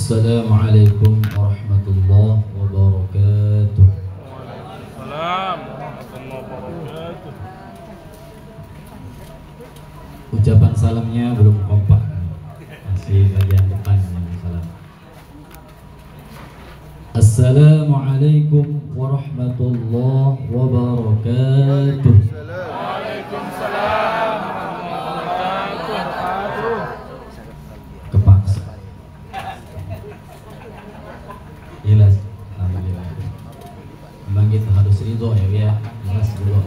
Assalamualaikum warahmatullahi wabarakatuh. Waalaikumsalam warahmatullahi wabarakatuh. Ucapan salamnya belum kompak, masih bagian depan yang salam. Assalamualaikum warahmatullahi wabarakatuh. Waalaikumsalam warahmatullahi wabarakatuh. Kepaksa. Jelas, alhamdulillah. Memang kita harus ridho ya, jelas ridho.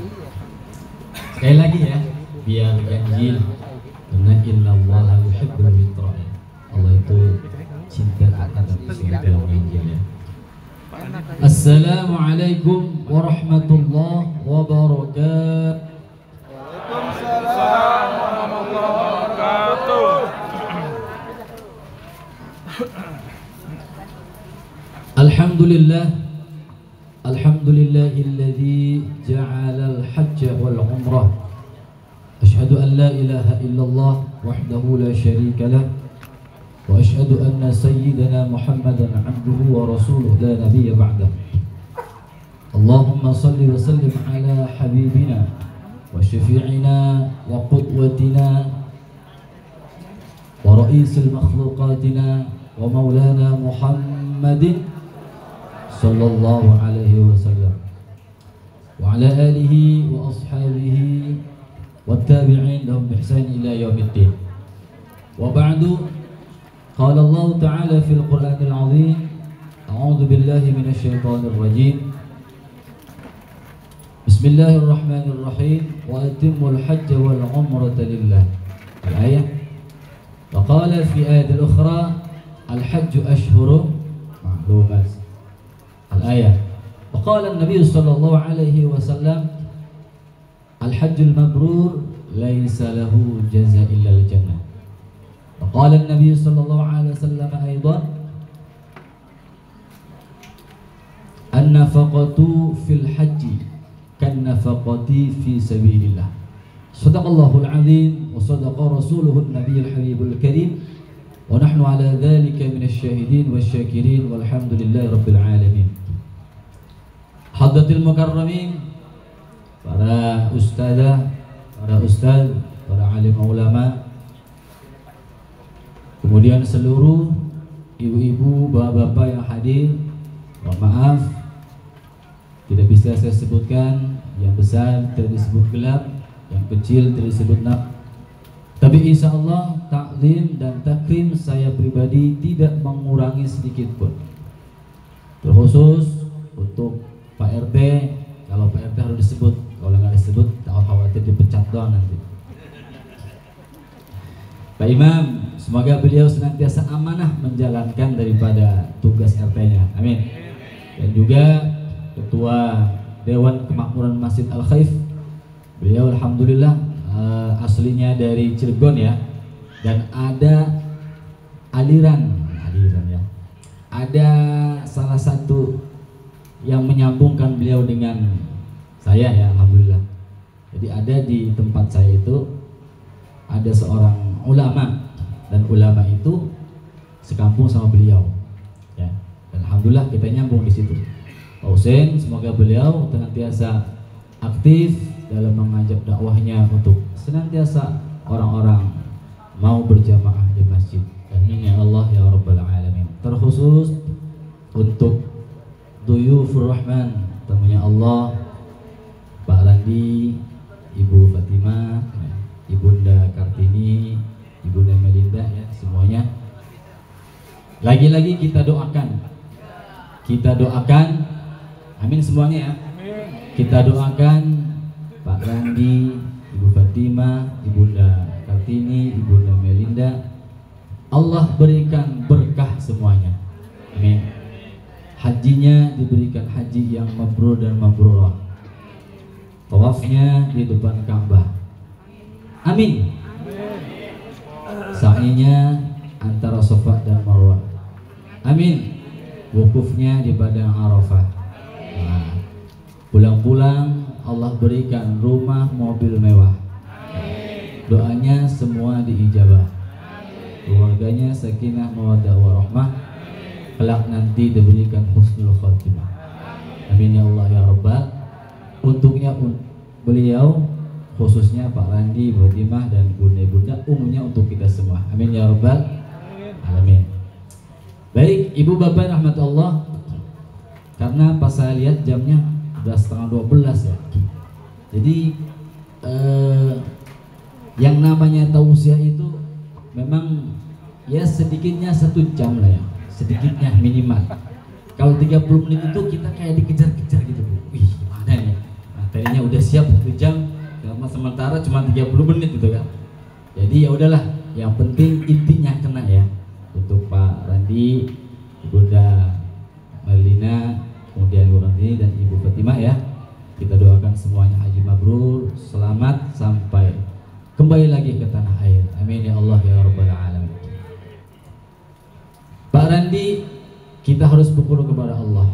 Sekali lagi ya, biar ganjil. Karena innallaha yuhibbul muttaqin. Allah itu cinta terhadap sesuatu yang ganjil ya. Assalamualaikum warahmatullahi wabarakatuh. Waalaikumsalam warahmatullahi wabarakatuh. Alhamdulillah. Alhamdulillahilladzi ja'ala al-hajja wal umrah. Asyhadu an la ilaha illallah wahdahu la syarika lah. Wa asyhadu anna sayyidana Muhammadan 'abduhu wa rasuluhu la nabiyya ba'dah. Allahumma salli wa sallim ala habibina wa syafi'ina wa qudwatina wa ra'isil makhluqatina wa maulana Muhammadin sallallahu alaihi wasallam wa ala alihi wa ashabihi wa tabi'in lahum bi ihsan ila yaumiddin. Wa ba'du, qala Allah ta'ala fil Qur'anil 'azim, a'udzu billahi minasy syaithanir rajim. Bismillahirrahmanirrahim. Wa atimmul hajja wal umrata lillah. Al-ayah. Wa qala fi ayatil ukhra, al-hajju ashhurun ma'lumat. Al-ayah. Wa qala an-nabiy sallallahu alaihi wasallam, al-hajjul mabrur laisa lahu jazaa illa al-jannah. Wa qala an-nabiy sallallahu alaihi wasallam aidan, an-nafaqatu fil hajji kan-nafaqati fi sabilillah. Shadaqallahul azim wa shadaqa rasuluhun nabiyul habibul karim. Wa nahnu ala dhalika minasy syahidin wasyakirin walhamdulillahi rabbil alamin. Hadratil mukarramin, para ustazah, para ustaz, para alim ulama, kemudian seluruh ibu-ibu, bapak-bapak yang hadir. Mohon maaf tidak bisa saya sebutkan, yang besar tidak disebut gelap, yang kecil tidak disebut nak. Tapi insya Allah taklim dan takrim saya pribadi tidak mengurangi sedikit pun. Terkhusus untuk Pak RT, kalau Pak RT harus disebut, kalau nggak disebut tak khawatir dipecat doang nanti. Pak Imam, semoga beliau senantiasa amanah menjalankan daripada tugas RT-nya, amin. Dan juga Ketua Dewan Kemakmuran Masjid Al-Khaif, beliau alhamdulillah aslinya dari Cilegon ya, dan ada aliran ya, ada salah satu yang menyambungkan beliau dengan saya ya, alhamdulillah. Jadi ada di tempat saya itu ada seorang ulama, dan ulama itu sekampung sama beliau ya, dan alhamdulillah kita nyambung di situ. Pak Hussein, semoga beliau senantiasa aktif dalam mengajak dakwahnya untuk senantiasa orang-orang mau berjamaah di masjid. Amin ya Allah ya Rabbal Alamin. Terkhusus untuk Duyufur Rahman, tamunya Allah, Pak Randi, Ibu Fatimah, Ibunda Kartini, Ibunda Melinda ya, semuanya. Lagi-lagi kita doakan, amin semuanya ya. Kita doakan Pak Randi, Ibu Fatimah, Ibunda Kartini, Ibunda Melinda, Allah berikan berkah semuanya, amin. Hajinya diberikan haji yang mabrur dan mabrurah. Tawafnya di depan Ka'bah, amin. Sa'inya antara Safa dan Marwah, amin. Wukufnya di Padang Arafah. Nah, pulang-pulang Allah berikan rumah, mobil mewah. Doanya semua diijabah. Keluarganya sakinah mawaddah warahmah. kelak nanti diberikan husnul khotimah. Amin ya Allah ya Rabbal. Untuknya beliau, khususnya Pak Randi, Bu Fatimah dan bunda-bunda, umumnya untuk kita semua. Amin ya Rabbal alamin. Baik, Ibu Bapak rahmat Allah, karena pas saya lihat jamnya udah setengah 12 ya. Jadi yang namanya tausiah itu memang ya sedikitnya 1 jam lah ya, sedikitnya minimal. Kalau 30 menit itu kita kayak dikejar-kejar gitu Bu. Wih gimana ini, materinya udah siap 1 jam, sementara cuma 30 menit gitu kan. Jadi ya udahlah, yang penting intinya kena ya. Untuk Pak Randi, Bunda Marlina, kemudian Bu Randi dan Ibu Fatimah ya, kita doakan semuanya haji mabrur, selamat sampai kembali lagi ke tanah air. Amin ya Allah ya Rabbal alamin. Pak Randi, kita harus bersyukur kepada Allah,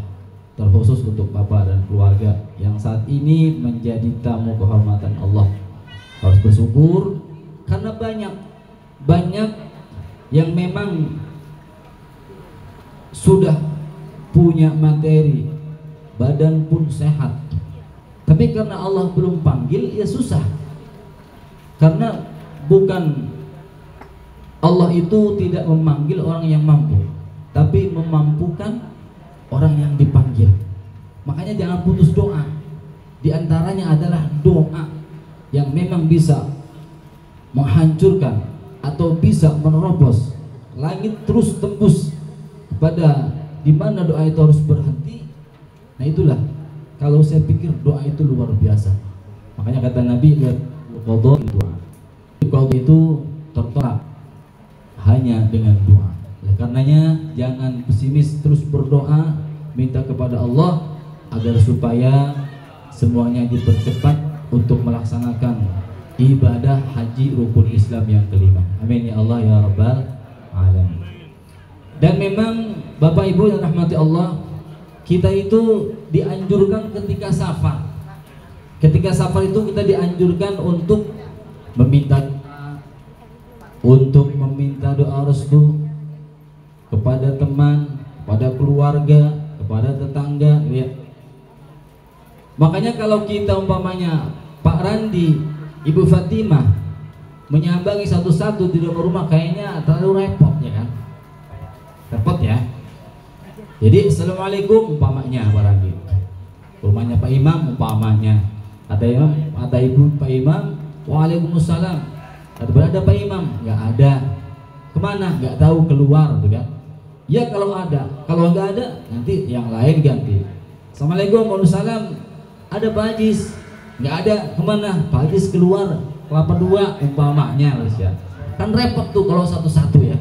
terkhusus untuk Bapak dan keluarga yang saat ini menjadi tamu kehormatan Allah. Harus bersyukur karena banyak yang memang sudah punya materi, badan pun sehat, tapi karena Allah belum panggil ya susah. Karena bukan Allah itu tidak memanggil orang yang mampu, tapi memampukan orang yang dipanggil. Makanya jangan putus doa. Di antaranya adalah doa yang memang bisa menghancurkan atau bisa menerobos langit, terus tembus kepada di mana doa itu harus berhenti. Nah itulah, kalau saya pikir doa itu luar biasa. Makanya kata Nabi, qadha doa. Qadha itu tertolak hanya dengan doa. Oleh karenanya jangan pesimis, terus berdoa, minta kepada Allah agar supaya semuanya dipercepat untuk melaksanakan ibadah haji rukun Islam yang kelima. Amin ya Allah ya Rabbal alamin. Dan memang Bapak Ibu yang rahmati Allah, kita itu dianjurkan ketika safar. Ketika safar itu kita dianjurkan untuk meminta doa restu kepada teman, kepada keluarga, kepada tetangga ya. Makanya kalau kita umpamanya Pak Randi, Ibu Fatimah menyambangi satu-satu di rumah kayaknya terlalu repot ya kan? Repot ya. Jadi assalamualaikum umpamanya Pak Randi, rumahnya Pak Imam umpamanya, ada Imam, ada Ibu Pak Imam, waalaikumsalam. Ada berada Pak Imam, nggak ada. Kemana? Nggak tahu, keluar tuh kan? Ya kalau ada, kalau nggak ada nanti yang lain ganti. Assalamualaikum, waalaikumsalam. Ada Pak Ajis, nggak ada. Kemana? Pak Ajis keluar, Kelapa 2 umpamanya ya. Kan repot tuh kalau satu-satu ya.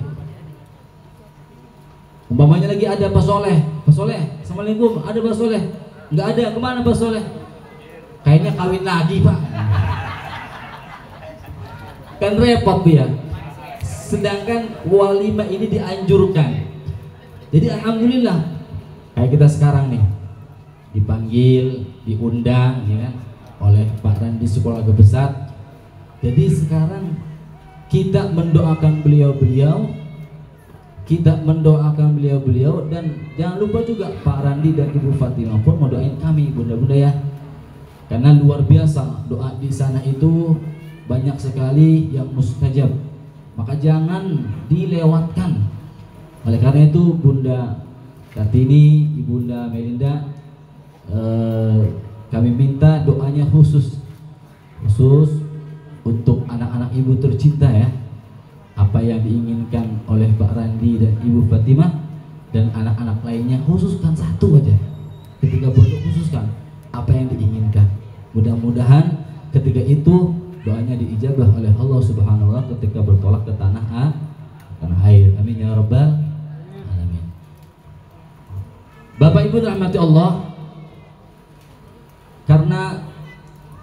Umpamanya lagi ada Pak Soleh, Pak Soleh, assalamualaikum, ada Pak Soleh, nggak ada. Kemana Pak Soleh? Kayaknya kawin lagi Pak. Kan repot tuh ya. Sedangkan walimah ini dianjurkan. Jadi alhamdulillah kayak kita sekarang nih dipanggil, diundang ya kan oleh Pak Randi Sekolah Besar. Jadi sekarang kita mendoakan beliau-beliau, dan jangan lupa juga Pak Randi dan Ibu Fatimah pun mau doain kami bunda-bunda ya. Karena luar biasa doa di sana itu banyak sekali yang mustajab. Maka jangan dilewatkan. Oleh karena itu Bunda Kartini, Ibunda Melinda, kami minta doanya khusus untuk anak-anak ibu tercinta ya. Apa yang diinginkan oleh Pak Randi dan Ibu Fatimah dan anak-anak lainnya, khususkan satu aja. Ketika berdoa khususkan apa yang diinginkan. Mudah-mudahan ketika itu doanya diijabah oleh Allah Subhanahu wa taala ketika bertolak ke tanah air. Amin ya Rabbal alamin. Bapak Ibu rahmati Allah, karena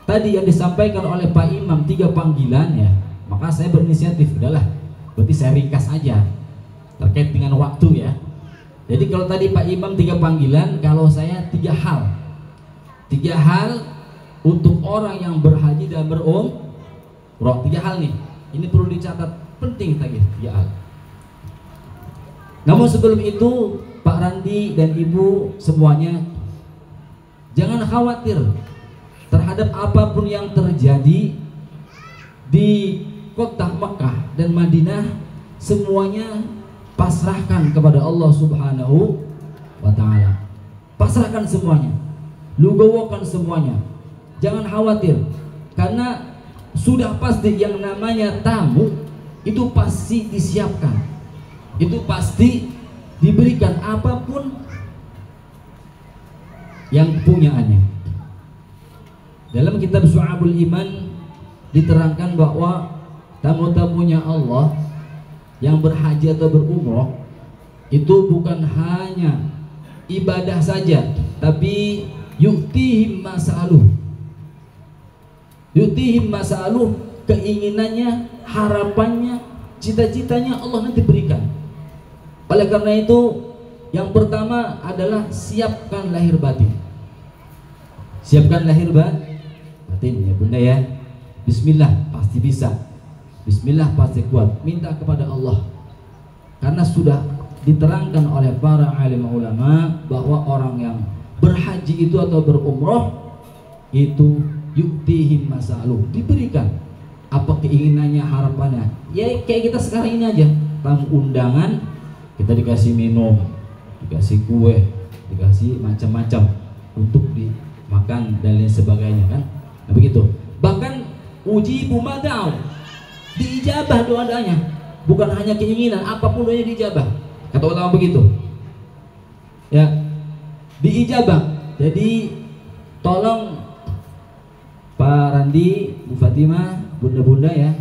tadi yang disampaikan oleh Pak Imam 3 panggilan ya, maka saya berinisiatif, udahlah berarti saya ringkas aja terkait dengan waktu ya. Jadi kalau tadi Pak Imam 3 panggilan, kalau saya 3 hal. 3 hal untuk orang yang berhaji dan berumrah. 3 hal nih, ini perlu dicatat, penting tadi 3 hal. Namun sebelum itu Pak Randi dan Ibu semuanya, jangan khawatir terhadap apapun yang terjadi di kota Mekah dan Madinah. Semuanya pasrahkan kepada Allah Subhanahu wa ta'ala. Pasrahkan semuanya, lugawakan semuanya. Jangan khawatir, karena sudah pasti yang namanya tamu itu pasti disiapkan, itu pasti diberikan apapun yang punyaannya. Dalam kitab Syu'abul Iman diterangkan bahwa tamu-tamunya Allah yang berhaji atau berumrah itu bukan hanya ibadah saja, tapi yu'tihim mas'aluh. Yu'tihim mas'aluh, keinginannya, harapannya, cita-citanya Allah nanti berikan. Oleh karena itu, yang pertama adalah siapkan lahir batin. Siapkan lahir batin ya Bunda ya. Bismillah pasti bisa. Bismillah pasti kuat. Minta kepada Allah. Karena sudah diterangkan oleh para alim ulama bahwa orang yang berhaji itu atau berumrah itu yuktihim masaluh, diberikan apa keinginannya, harapannya. Ya kayak kita sekarang ini aja, tamu undangan, kita dikasih minum, dikasih kue, dikasih macam-macam untuk dimakan dan lain sebagainya kan. Nah begitu. Bahkan uji bumadau, diijabah doa-doanya. Bukan hanya keinginan, apapun doanya diijabah. Kata ulama begitu. Ya, diijabah. Jadi tolong Pak Randi, Bu Fatimah, bunda-bunda ya,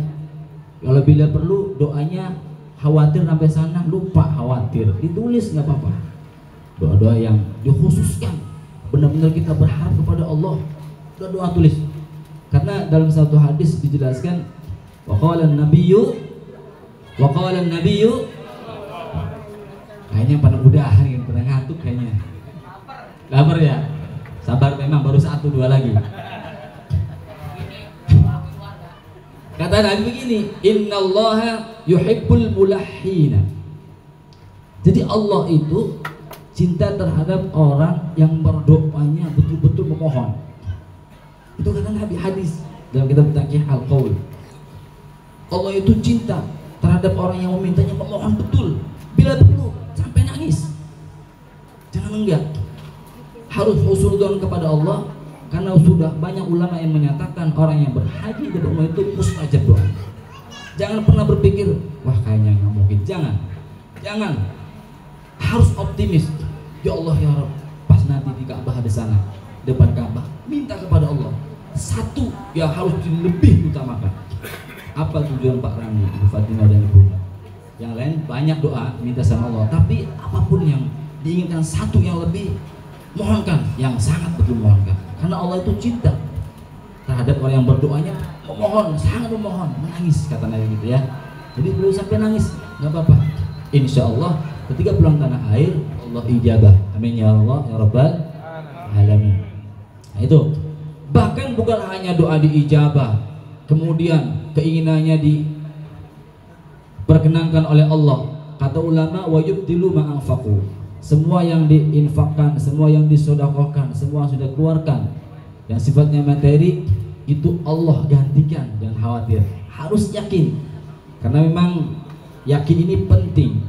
kalau bila perlu doanya khawatir sampai sana lupa khawatir, ditulis nggak apa-apa. Doa-doa yang dikhususkan, benar-benar kita berharap kepada Allah, doa tulis. Karena dalam satu hadis dijelaskan, waqala an-nabiyyu, kayaknya pada udahan, pada ngantuk kayaknya. Lapar ya? Sabar memang, baru 1-2 lagi. Kata Nabi begini, innallaha yuhibbul mulahhina. Jadi Allah itu cinta terhadap orang yang berdoanya betul-betul memohon. Itu kata Nabi, hadis dalam kitab Taqih al-Qaul. Allah itu cinta terhadap orang yang memintanya memohon betul, bila perlu sampai nangis. Jangan enggak. Harus husnudzon kepada Allah. Karena sudah banyak ulama yang menyatakan orang yang berhaji dan umrah itu mustajab doa. Jangan pernah berpikir, wah kayaknya nggak mungkin. Jangan. Harus optimis. Ya Allah ya Rabb, pas nanti di Ka'bah di sana, depan Ka'bah, minta kepada Allah. Satu yang harus lebih utamakan. Apa tujuan Pak Rani, Bu Fatimah dan Ibu? Yang lain banyak doa minta sama Allah, tapi apapun yang diinginkan satu yang lebih, mohonkan yang sangat betul mohonkan. Karena Allah itu cinta terhadap orang yang berdoanya memohon, sangat memohon, menangis kata Nabi gitu ya. Jadi belum sampai nangis, nggak apa-apa. Insya Allah ketika pulang tanah air Allah ijabah. Amin ya Allah ya Rabbal alamin. Nah itu bahkan bukan hanya doa diijabah, kemudian keinginannya diperkenankan oleh Allah. Kata ulama wa yubdilu ma anfaqu. Semua yang diinfakkan, semua yang disedekahkan, semua sudah keluarkan yang sifatnya materi itu Allah gantikan. Jangan khawatir, harus yakin, karena memang yakin ini penting.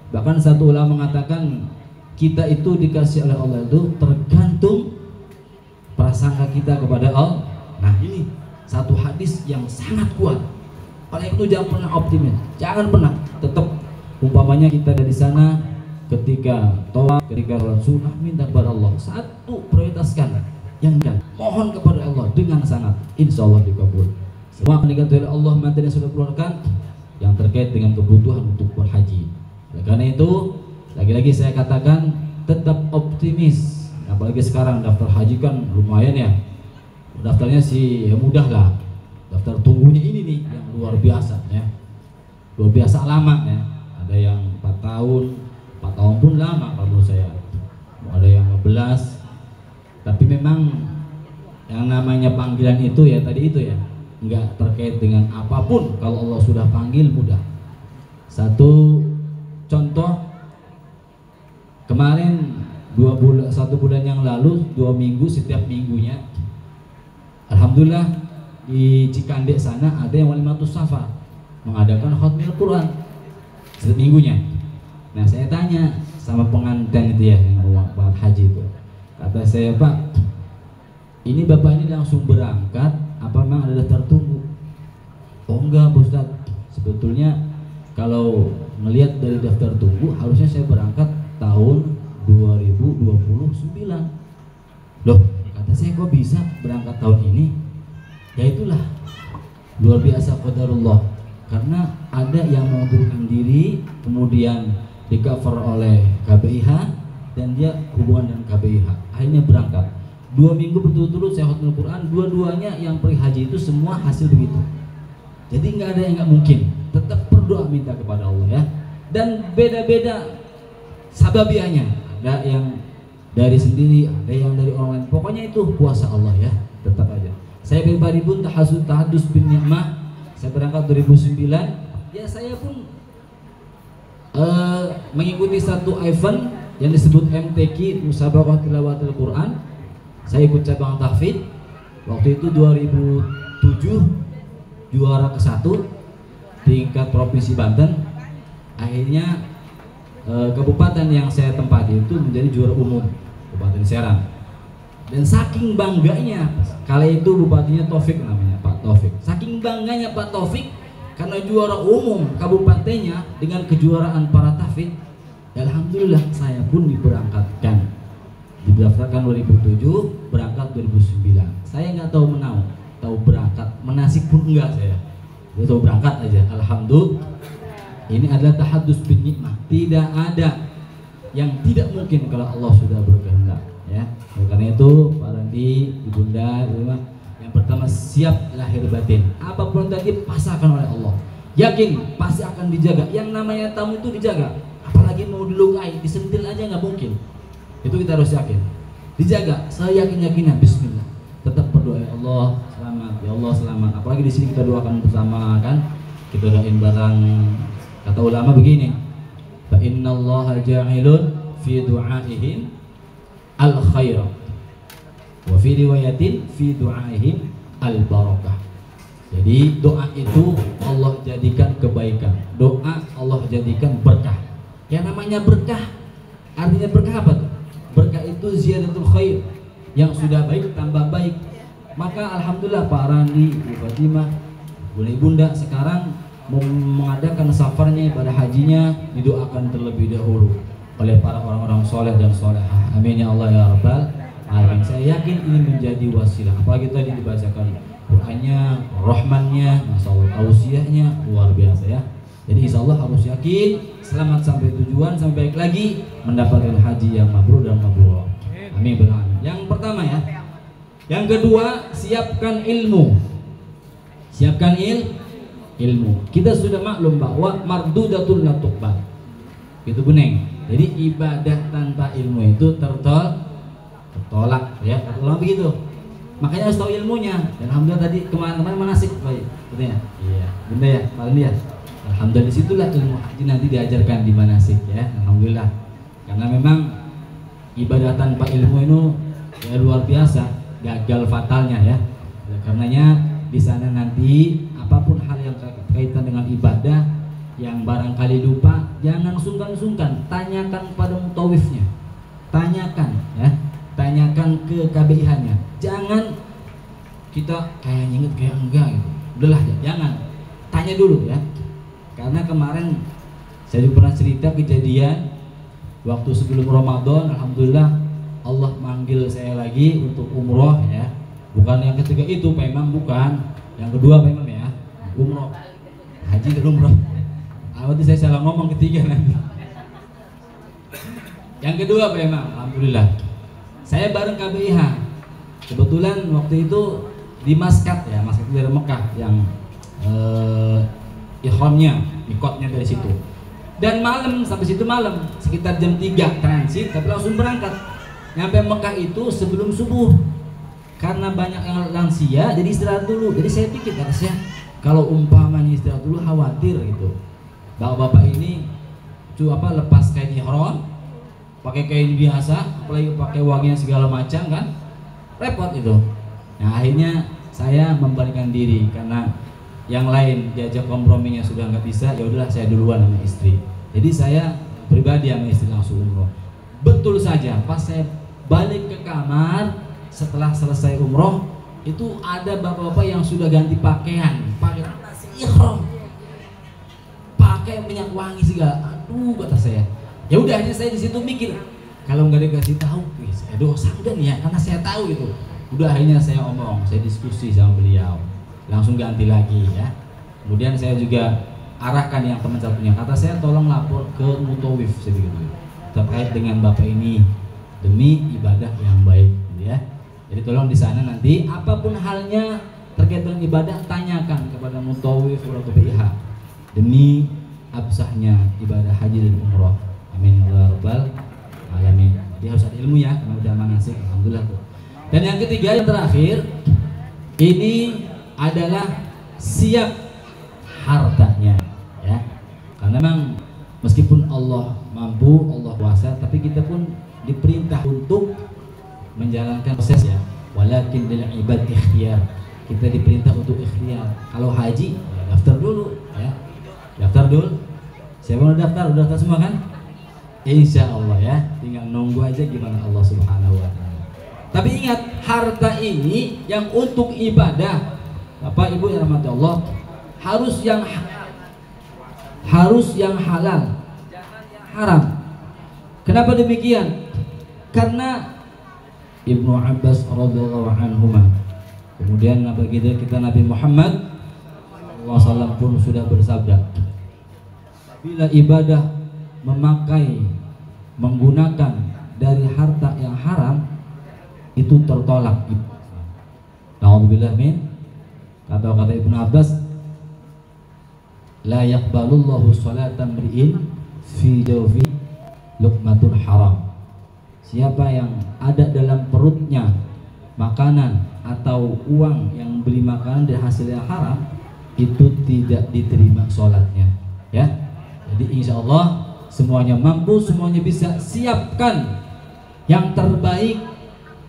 Bahkan satu ulama mengatakan kita itu dikasih oleh Allah itu tergantung prasangka kita kepada Allah. Nah ini satu hadis yang sangat kuat. Oleh itu jangan pernah optimis, jangan pernah. Tetap umpamanya kita dari sana ketika tawaf, ketika sholat sunnah, minta kepada Allah. Satu, prioritaskan yang kan, mohon kepada Allah dengan sangat, insya Allah dikabul. Semua akan diganti oleh Allah materi yang sudah keluarkan yang terkait dengan kebutuhan untuk berhaji. Oleh karena itu, lagi-lagi saya katakan tetap optimis. Apalagi sekarang daftar haji kan lumayan ya. Daftarnya sih ya mudah lah. Daftar tunggunya ini nih yang luar biasa ya. Luar biasa lama ya. Ada yang 4 tahun, 4 tahun pun lama kalau saya. Ada yang 15. Tapi memang yang namanya panggilan itu ya tadi itu ya, enggak terkait dengan apapun. Kalau Allah sudah panggil mudah. Satu contoh, kemarin 1 bulan yang lalu, 2 minggu setiap minggunya, alhamdulillah di Cikandek sana ada yang Walimatus Safar mengadakan khatmil Quran setiap minggunya. Nah saya tanya sama pengantin itu ya, yang mau haji itu, kata saya, Pak, ini bapak ini langsung berangkat apa memang ada daftar tunggu? Oh enggak Pak Ustadz, sebetulnya kalau melihat dari daftar tunggu harusnya saya berangkat tahun 2029. Loh, kata saya, kok bisa berangkat tahun ini? Ya itulah luar biasa qadarullah, karena ada yang mengundurkan diri kemudian di cover oleh KBIH dan dia hubungan dengan KBIH, akhirnya berangkat 2 minggu berturut-turut saya khatmul Quran, dua-duanya yang pergi haji itu semua hasil begitu. Jadi nggak ada yang nggak mungkin, tetap berdoa minta kepada Allah ya. Dan beda-beda sababiahnya, ada yang dari sendiri, ada yang dari orang lain, pokoknya itu kuasa Allah ya, tetap aja. Saya pribadi pun tahadus bin ni'mah, saya berangkat 2009, ya saya pun mengikuti satu event yang disebut MTQ, Musabaqah Tilawatil Quran. Saya ikut cabang tahfidz, waktu itu 2007 juara ke-1 tingkat provinsi Banten. Akhirnya kabupaten yang saya tempati itu menjadi juara umum, Kabupaten Serang. Dan saking bangganya, kala itu bupatinya Taufik namanya, Pak Taufik. Saking bangganya Pak Taufik karena juara umum kabupatennya dengan kejuaraan para tahfidz, alhamdulillah saya pun diberangkatkan. Didaftarkan 2007, berangkat 2009. Saya nggak tahu menau, tahu berangkat, menasik pun enggak saya. Dia tahu berangkat aja. Alhamdulillah. Ini adalah tahadus bin nikmah. Tidak ada yang tidak mungkin kalau Allah sudah berkehendak, ya. Karena itu, Pak Randi, Ibunda, yang pertama siap lahir batin. Apapun tadi pasrahkan oleh Allah. Yakin pasti akan dijaga. Yang namanya tamu itu dijaga. Apalagi mau dilukai, disentil aja nggak mungkin. Itu kita harus yakin, dijaga. Saya yakin-yakinan, Bismillah. Tetap berdoa, ya Allah selamat, ya Allah selamat. Apalagi di sini kita doakan bersama kan, kita doain bareng. Kata ulama begini, fa innallaha ja'ilun fi du'aihim al khair, wa fi riwayatin fi du'aihim al barakah. Jadi doa itu Allah jadikan kebaikan, doa Allah jadikan berkah. Yang namanya berkah, artinya berkah apa tuh? Berkah itu ziyadatul khair, yang sudah baik tambah baik. Maka alhamdulillah Pak Randi, Bu Fatimah, Bunda Ibunda sekarang mengadakan safarnya pada hajinya didoakan terlebih dahulu oleh para orang-orang soleh dan solehah. Amin ya Allah ya Rabbal alamin. Saya yakin ini menjadi wasilah. Apalagi tadi dibacakan Qur'annya, Rahmannya, Masya Allah, tausiahnya luar biasa ya. Jadi insya Allah harus yakin selamat sampai tujuan, sampai baik lagi mendapatkan haji yang mabrur dan mabrur. Amin. Yang pertama ya. Yang kedua, siapkan ilmu. Siapkan ilmu. Kita sudah maklum bahwa mardudatul la tuqbal. Itu Buneng. Jadi ibadah tanpa ilmu itu tertolak ya. Tertolak begitu. Makanya harus tahu ilmunya. Dan alhamdulillah tadi kemarin-kemarin manasik baik. Betul ya? Iya. Bunda ya, Pak ya. Alhamdulillah disitulah ilmu haji nanti diajarkan di manasik ya. Alhamdulillah. Karena memang ibadah tanpa ilmu itu ya luar biasa, gagal fatalnya ya. Oleh karenanya di sana nanti apapun hal yang kaitan dengan ibadah yang barangkali lupa, jangan sungkan-sungkan, tanyakan pada mutawifnya. Tanyakan ya. Tanyakan ke KBIH-nya. Jangan kita kayak inget kayak enggak gitu. Udahlah ya, jangan. Tanya dulu ya. Karena kemarin saya juga pernah cerita kejadian waktu sebelum Ramadan, alhamdulillah Allah manggil saya lagi untuk umroh ya. Bukan yang ketiga itu Pak Imam, bukan. Yang kedua Pak Imam ya, umroh. Haji dan umroh. Awalnya saya salah ngomong ketiga nanti. Yang kedua Pak Imam, alhamdulillah. Saya bareng KBIH. Kebetulan waktu itu di Maskat ya, Maskat dari Mekah yang ihramnya, mikotnya dari situ. Dan malam, sampai situ malam, sekitar jam 3 transit, tapi langsung berangkat. Nyampe Mekah itu sebelum subuh. Karena banyak yang lansia, jadi istirahat dulu. Jadi saya pikir, harusnya kalau umpamanya istirahat dulu khawatir gitu. Bapak-bapak ini lepas kain ihram, pakai kain biasa, apalagi pakai wangian segala macam kan, repot itu. Nah akhirnya saya membalikkan diri karena yang lain diajak komprominya sudah nggak bisa, ya udahlah saya duluan sama istri. Jadi saya pribadi sama istri langsung umroh. Betul saja, pas saya balik ke kamar setelah selesai umroh itu ada bapak-bapak yang sudah ganti pakaian, pakai ihram, pakai minyak wangi segala. Aduh kata saya. Ya udah akhirnya saya di situ mikir, kalau nggak dikasih tahu, saya dosa udah nih ya, karena saya tahu itu. Udah akhirnya saya omong, saya diskusi sama beliau, langsung ganti lagi ya. Kemudian saya juga arahkan yang teman satunya, kata saya tolong lapor ke mutawif sedikit terkait dengan bapak ini demi ibadah yang baik, gitu ya. Jadi tolong di sana nanti apapun halnya terkait dengan ibadah tanyakan kepada mutawif atau PIH demi absahnya ibadah haji dan umroh. Amin ya rabbal alamin. Dia harus ada ilmu ya, karena udah manasik, alhamdulillah tuh. Dan yang ketiga yang terakhir ini adalah siap hartanya ya. Karena memang meskipun Allah mampu, Allah kuasa, tapi kita pun diperintah untuk menjalankan proses ya. Walakin lil ibad ikhtiyar. Kita diperintah untuk ikhtiar. Kalau haji ya daftar dulu ya. Daftar dulu. Siapa yang daftar? Udah daftar semua kan? Insya Allah ya. Tinggal nunggu aja gimana Allah Subhanahu wa ta'ala. Tapi ingat, harta ini yang untuk ibadah, Bapak Ibu yang rahmati Allah, harus yang halal, jangan yang haram. Kenapa demikian? Karena Ibnu Abbas radhiyallahu anhuma, kemudian kita Nabi Muhammad SAW pun sudah bersabda, bila ibadah menggunakan dari harta yang haram itu tertolak. Na'udzubillah min, kata Ibnu Abbas, la yaqbalullahu salatan mri'in fi jawfi luqmatun haram. Siapa yang ada dalam perutnya makanan atau uang yang beli makanan dari hasil yang haram, itu tidak diterima sholatnya ya. Jadi insya Allah semuanya mampu, semuanya bisa. Siapkan yang terbaik,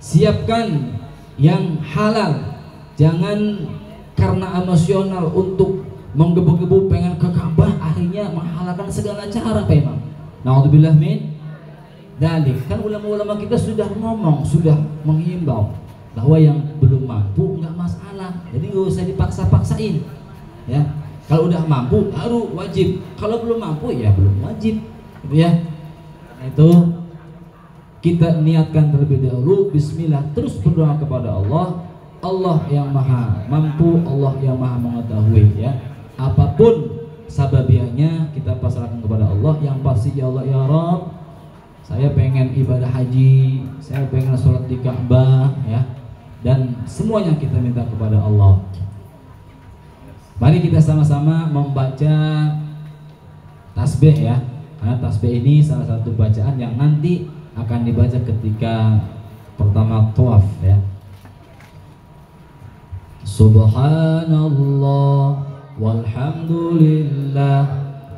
siapkan yang halal. Jangan karena emosional untuk menggebu-gebu pengen ke Ka'bah akhirnya menghalalkan segala cara Pak Imam. Na'udzubillah min dzalik. Kan ulama-ulama kita sudah ngomong, sudah menghimbau bahwa yang belum mampu nggak masalah. Jadi nggak usah dipaksa-paksain ya. Kalau udah mampu baru wajib, kalau belum mampu ya belum wajib, gitu ya. Nah, itu kita niatkan terlebih dahulu, bismillah, terus berdoa kepada Allah. Allah yang maha mampu, Allah yang maha mengetahui ya. Apapun sababiahnya kita pasrahkan kepada Allah. Yang pasti ya Allah ya Rabb, saya pengen ibadah haji, saya pengen sholat di Ka'bah ya. Dan semuanya kita minta kepada Allah. Mari kita sama-sama membaca tasbih ya. Karena tasbih ini salah satu bacaan yang nanti akan dibaca ketika pertama tawaf ya. Subhanallah walhamdulillah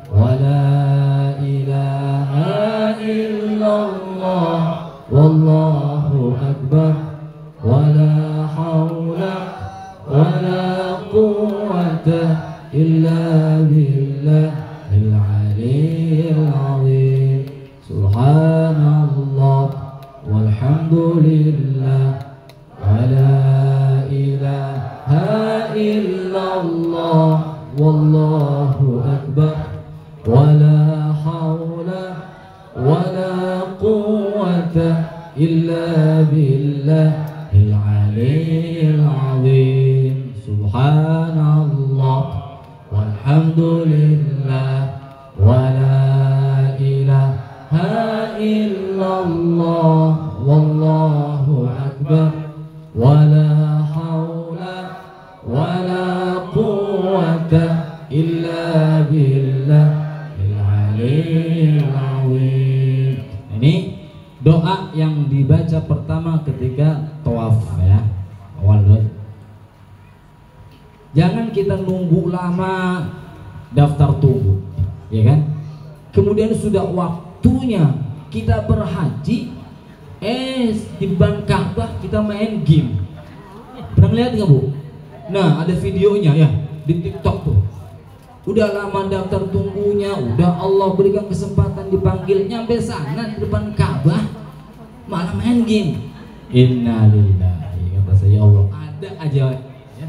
wala ilaha illallah wallahu akbar wala haula wala quwwata illa billahil aliyyil azim. Subhanallah walhamdulillah wala ilaha illallah wallahu akbar wala haula wala quwwata illa billahil aliyyil azim. Subhanallah walhamdulillah wala ilaha illallah wallahu akbar wala haula wala quwwata illa billahil aliyyil azim. Ini doa yang dibaca pertama ketika tawaf ya, awal dulu. Jangan kita nunggu lama daftar tunggu, ya kan? Kemudian sudah waktunya kita berhaji, di depan Ka'bah kita main game. Pernah lihat nggak Bu? Nah, ada videonya ya di TikTok tuh. Udah lama daftar tunggunya, udah Allah berikan kesempatan dipanggil, nyampe sana di depan Ka'bah malah main game. Innalillahi, kata saya, Allah ada aja ya.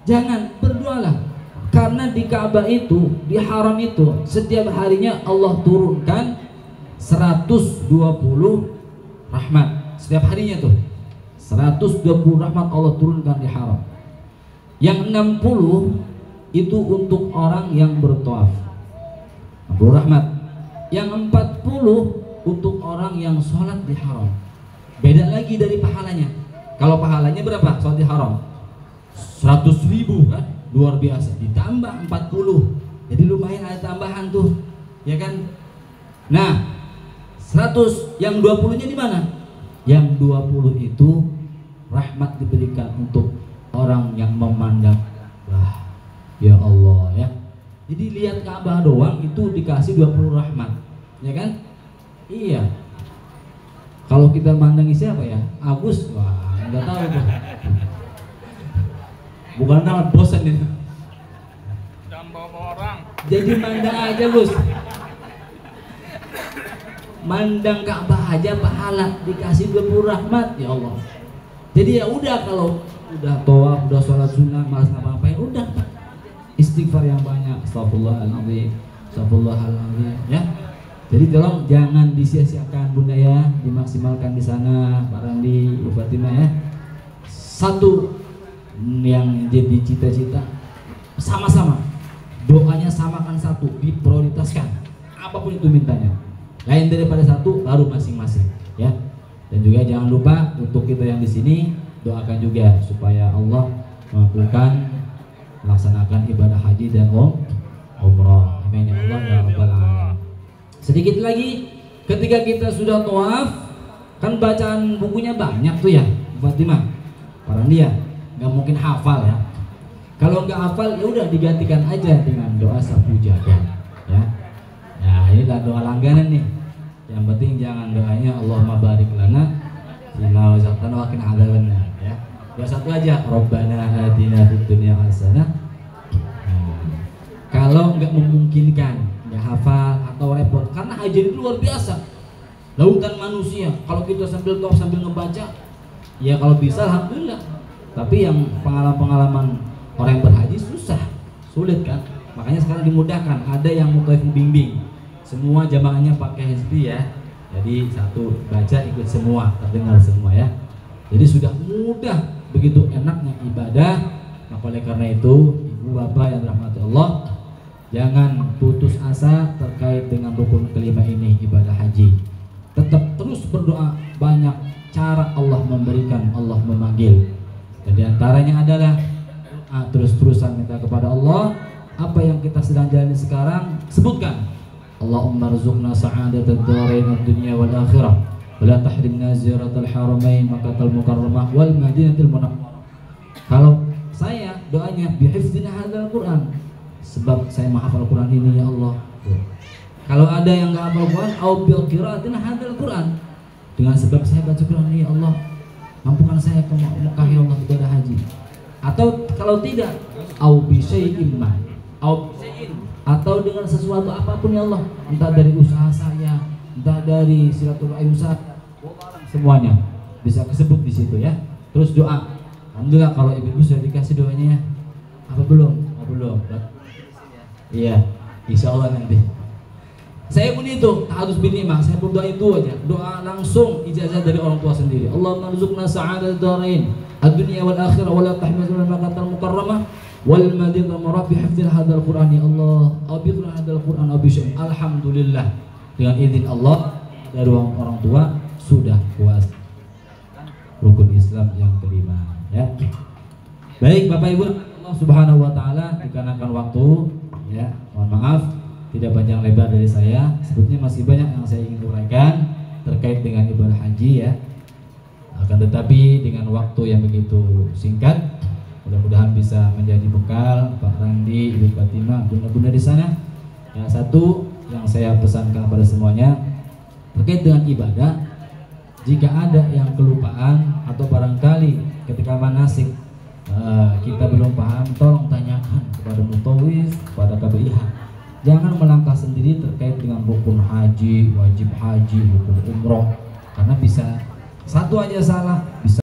Jangan, berdoalah, karena di Ka'bah itu, di haram itu, setiap harinya Allah turunkan 120 rahmat. Setiap harinya tuh 120 rahmat Allah turunkan di haram. Yang 60 itu untuk orang yang bertawaf, 60 rahmat. Yang 40 untuk orang yang sholat di haram. Beda lagi dari pahalanya. Kalau pahalanya berapa? Sholat di haram 100.000 kan, luar biasa. Ditambah 40, jadi lumayan ada tambahan tuh, ya kan? Nah, 100, yang 20-nya di mana? Yang 20 itu rahmat diberikan untuk orang yang memandang. Wah, ya Allah ya. Jadi lihat Ka'bah doang itu dikasih 20 rahmat, ya kan? Iya. Kalau kita mandangi siapa ya? Agus, wah nggak tahu tuh. Bukan nama bosan itu. Dan bawa orang. Jadi mandang aja Gus. Mandang Ka'bah aja pahala, dikasih 20 rahmat, ya Allah. Jadi ya udah, kalau udah tawaf, udah sholat sunnah, malas ngapa-ngapain, udah istighfar yang banyak, astagfirullahaladzim, astagfirullahaladzim, ya. Jadi tolong jangan disia-siakan Bunda ya, dimaksimalkan di sana, Pak Randi, Bu Fatimah ya. Satu yang jadi cita-cita, sama-sama doanya samakan, satu diprioritaskan, apapun itu mintanya. Lain daripada satu baru masing-masing ya. Dan juga jangan lupa untuk kita yang di sini doakan juga supaya Allah mampukan melaksanakan ibadah haji dan umrah. Amin ya Allah ya rabbal alamin. Sedikit lagi, ketika kita sudah tawaf, kan bacaan bukunya banyak tuh ya, Fatimah, para dia nggak mungkin hafal ya. Kalau nggak hafal ya udah digantikan aja dengan doa sapu jagat ya. Nah, ini doa langganan nih. Yang penting jangan doanya Allahumma barik lana fima razaqtana wa qina adzabannar ya. Doa satu aja, Rabbana atina fid dunya hasanah. Kalau nggak memungkinkan, nggak hafal atau repot, karena haji itu luar biasa, lautan manusia. Kalau kita sambil talk sambil ngebaca, ya kalau bisa alhamdulillah. Tapi yang pengalaman orang yang berhaji susah, sulit kan. Makanya sekarang dimudahkan, ada yang mutawif bimbing. Semua jamaahnya pakai hizbi ya. Jadi satu baca ikut semua, terdengar semua ya. Jadi sudah mudah, begitu enaknya ibadah. Maka oleh karena itu, ibu bapak yang dirahmati Allah, jangan putus asa terkait dengan rukun kelima ini, ibadah haji. Tetap terus berdoa, banyak cara Allah memberikan, Allah memanggil. Dan diantaranya adalah terus-terusan minta kepada Allah. Apa yang kita sedang jalani sekarang, sebutkan Allahumma rzuqna sa'adatad dharain ad-dunya wal akhirah wa la tahrimna ziyaratal haramain Makkahal Mukarramah wal Madinatul Munawwarah. Kalau saya doanya bihifdzina hadzal Quran, sebab saya menghafal Quran ini ya Allah. Kalau ada yang enggak hafal Quran, au bil qiraatina hadzal Quran, dengan sebab saya baca Quran ini ya Allah, mampukan saya ke Mekah ya Allah ibadah haji. Atau kalau tidak, au bi syai'in ma, au atau dengan sesuatu apapun ya Allah, entah dari usaha saya, entah dari silaturahim saya, semuanya bisa disebut di situ ya. Terus doa. Alhamdulillah kalau ibu sudah dikasih doanya ya. Apa belum? Belum. Iya, insya Allah nanti. Saya pun itu harus binimah, saya pun doa itu aja. Doa langsung ijazah dari orang tua sendiri. Allahumma rzuqna sa'adat darain ad-dunya wal akhirah wa la tahmilna Makkahal Mukarramah wal Madinatul Munawwarah bi hifdzil hadzal Qur'an ya Allah. Abi Qur'an hadzal Qur'an abi syai'. Alhamdulillah, dengan izin Allah dari orang tua sudah puas rukun Islam yang kelima ya. Baik Bapak Ibu, Allah Subhanahu wa taala, dikarenakan waktu ya, mohon maaf tidak panjang lebar dari saya. Sebetulnya masih banyak yang saya ingin uraikan terkait dengan ibadah haji ya. Akan tetapi dengan waktu yang begitu singkat, mudah-mudahan bisa menjadi bekal Pak Randi, Ibu Fatimah, bunda-bunda di sana. Yang satu yang saya pesankan kepada semuanya, terkait dengan ibadah. Jika ada yang kelupaan atau barangkali ketika manasik kita belum paham, tolong tanyakan kepada mutawif, kepada KBIH. Jangan melangkah sendiri terkait dengan rukun haji, wajib haji, rukun umroh, karena bisa satu aja salah bisa